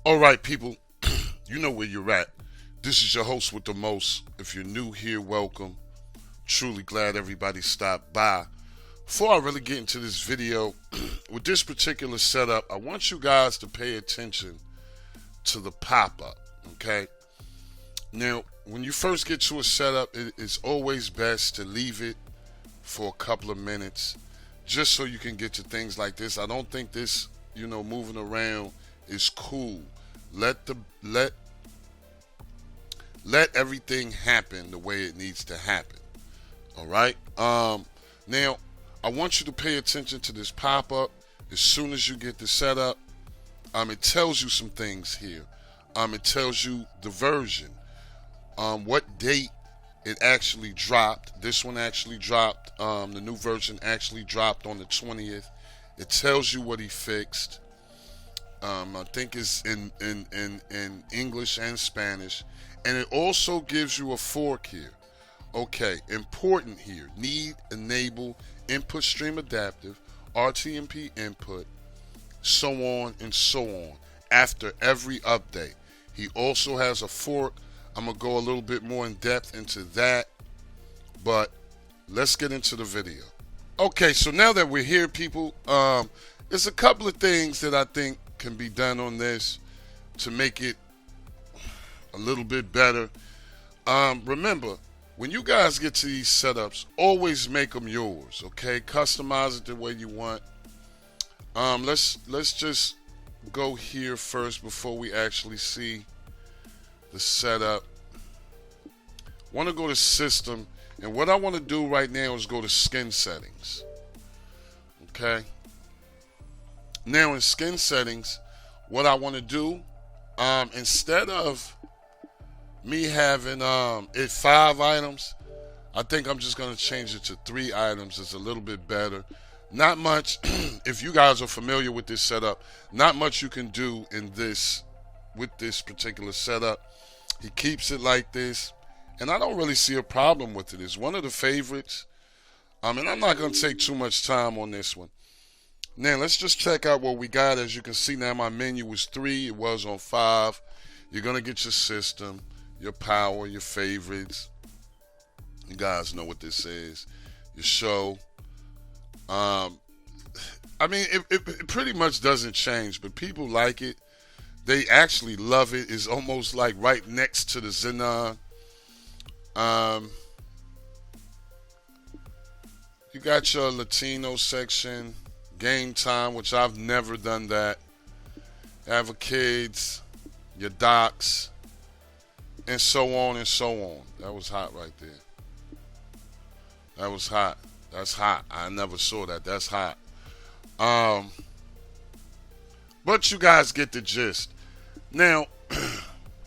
All right, people, you know where you're at. This is your host with the most. If you're new here, welcome. Truly glad everybody stopped by. Before I really get into this video, with this particular setup, I want you guys to pay attention to the pop-up, okay? Now, when you first get to a setup, it's always best to leave it for a couple of minutes just so you can get to things like this. I don't think this, moving around is cool. Let everything happen the way it needs to happen. All right. Now I want you to pay attention to this pop-up as soon as you get the setup. It tells you some things here. It tells you the version, what date it actually dropped. This one actually dropped. The new version actually dropped on the 20th. It tells you what he fixed. I think it's in English and Spanish. And it also gives you a fork here. Okay, important here. Need, enable, input stream adaptive, RTMP input, so on and so on. After every update. He also has a fork. I'm going to go a little bit more in depth into that. But let's get into the video. Okay, so now that we're here, people, there's a couple of things that I think can be done on this to make it a little bit better. Remember, when you guys get to these setups, always make them yours, okay? Customize it the way you want. Let's just go here first before we actually see the setup. Want to go to system, and what I want to do right now is go to skin settings. Okay. Now in skin settings, what I want to do, instead of me having it 5 items, I think I'm just going to change it to 3 items. It's a little bit better. Not much, if you guys are familiar with this setup, not much you can do in this, with this particular setup. He keeps it like this, and I don't really see a problem with it. It's one of the favorites. And I'm not going to take too much time on this one. Now, let's just check out what we got. As you can see now, my menu was 3. It was on 5. You're going to get your system, your power, your favorites. You guys know what this is. Your show. It pretty much doesn't change, but people like it. They actually love it. It's almost like right next to the Xenon. You got your Latino section. Game time, which I've never done that. Kids, your docs, and so on and so on. That was hot right there. That was hot. That's hot. I never saw that. That's hot. But you guys get the gist. Now,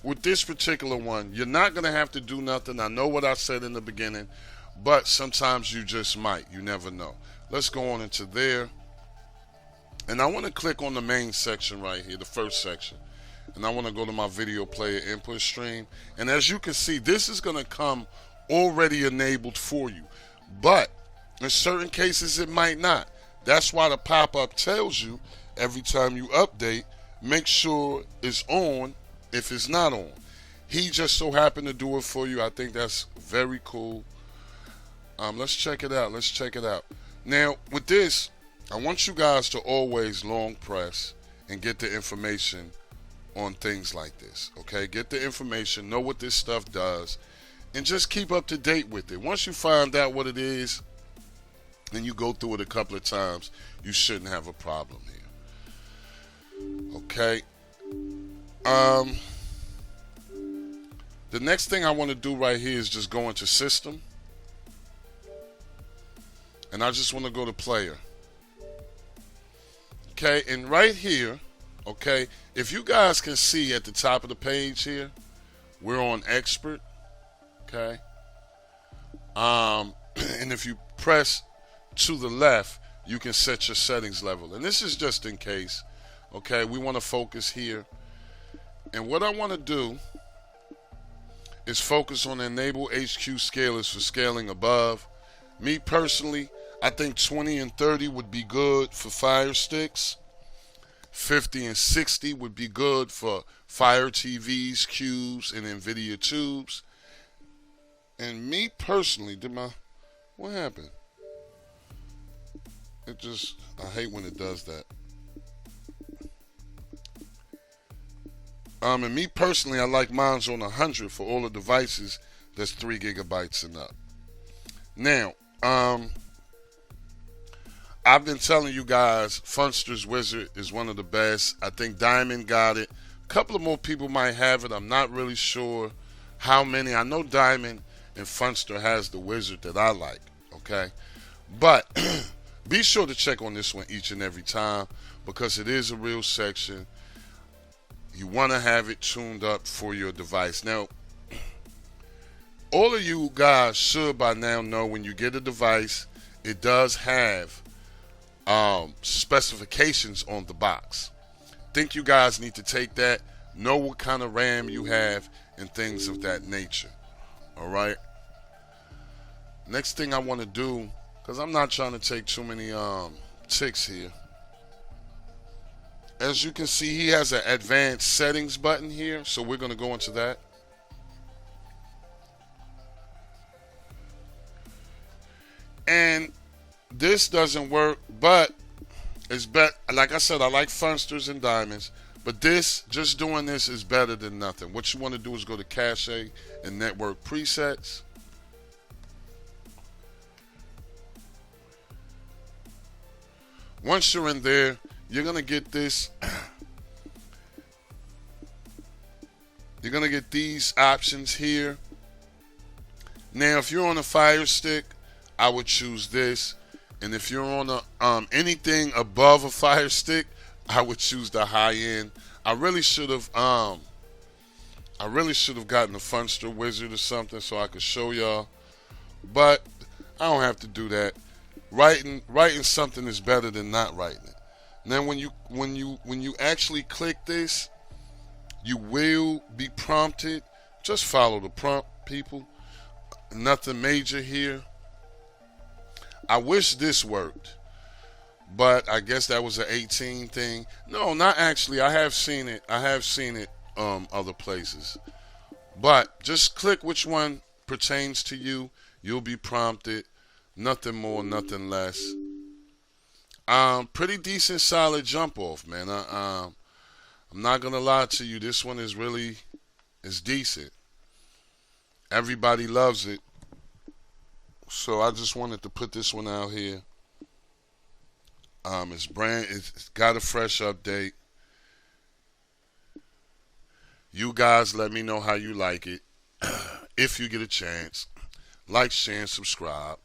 with this particular one, you're not going to have to do nothing. I know what I said in the beginning, but sometimes you just might. You never know. Let's go on into there. And I want to click on the main section right here, the first section. And I want to go to my video player input stream. And as you can see, this is going to come already enabled for you. But in certain cases, it might not. That's why the pop-up tells you every time you update, make sure it's on if it's not on. He just so happened to do it for you. I think that's very cool. Let's check it out. Let's check it out. Now, with this, I want you guys to always long press and get the information on things like this, okay? Get the information, know what this stuff does, and just keep up to date with it. Once you find out what it is and you go through it a couple of times, you shouldn't have a problem here, okay? The next thing I want to do right here is just go into system, and I just want to go to player. Okay, and right here, okay, if you guys can see at the top of the page here, we're on expert, okay? And if you press to the left, you can set your settings level. And this is just in case, okay? We want to focus here. And what I want to do is focus on enable HQ scalers for scaling above. Me personally, I think 20 and 30 would be good for Fire Sticks. 50 and 60 would be good for Fire TVs, cubes, and NVIDIA tubes. And me personally, what happened? I hate when it does that. And me personally, I like mine's on 100 for all the devices that's 3 gigabytes and up. Now, I've been telling you guys, Funster's Wizard is one of the best. I think Diamond got it. A couple of more people might have it. I'm not really sure how many. I know Diamond and Funster has the Wizard that I like, okay? But be sure to check on this one each and every time because it is a real section. You want to have it tuned up for your device. Now, all of you guys should by now know when you get a device, it does have specifications on the box. Think you guys need to take that, know what kind of RAM you have, and things of that nature. Alright? Next thing I want to do, because I'm not trying to take too many ticks here. As you can see, he has an advanced settings button here, so we're going to go into that. And this doesn't work, but it's better. Like I said, I like Funsters and Diamonds, but just doing this is better than nothing. What you want to do is go to Cache and Network Presets. Once you're in there, you're going to get this. You're going to get these options here. Now, if you're on a Fire Stick, I would choose this. And if you're on anything above a Fire Stick, I would choose the high end. I really should have gotten the Funster Wizard or something so I could show y'all. But I don't have to do that. Writing something is better than not writing it. Now when you actually click this, you will be prompted. Just follow the prompt, people. Nothing major here. I wish this worked, but I guess that was an 18 thing. No, not actually. I have seen it. Other places. But just click which one pertains to you. You'll be prompted. Nothing more, nothing less. Pretty decent, solid jump off, man. I'm not gonna lie to you. This one is decent. Everybody loves it. So I just wanted to put this one out here. It's got a fresh update. You guys let me know how you like it. If you get a chance. Like, share, and subscribe.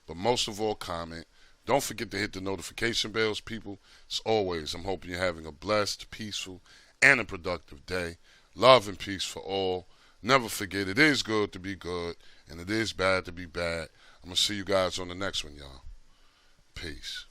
But most of all, comment. Don't forget to hit the notification bells, people. As always, I'm hoping you're having a blessed, peaceful, and a productive day. Love and peace for all. Never forget, it is good to be good, and it is bad to be bad. I'm going to see you guys on the next one, y'all. Peace.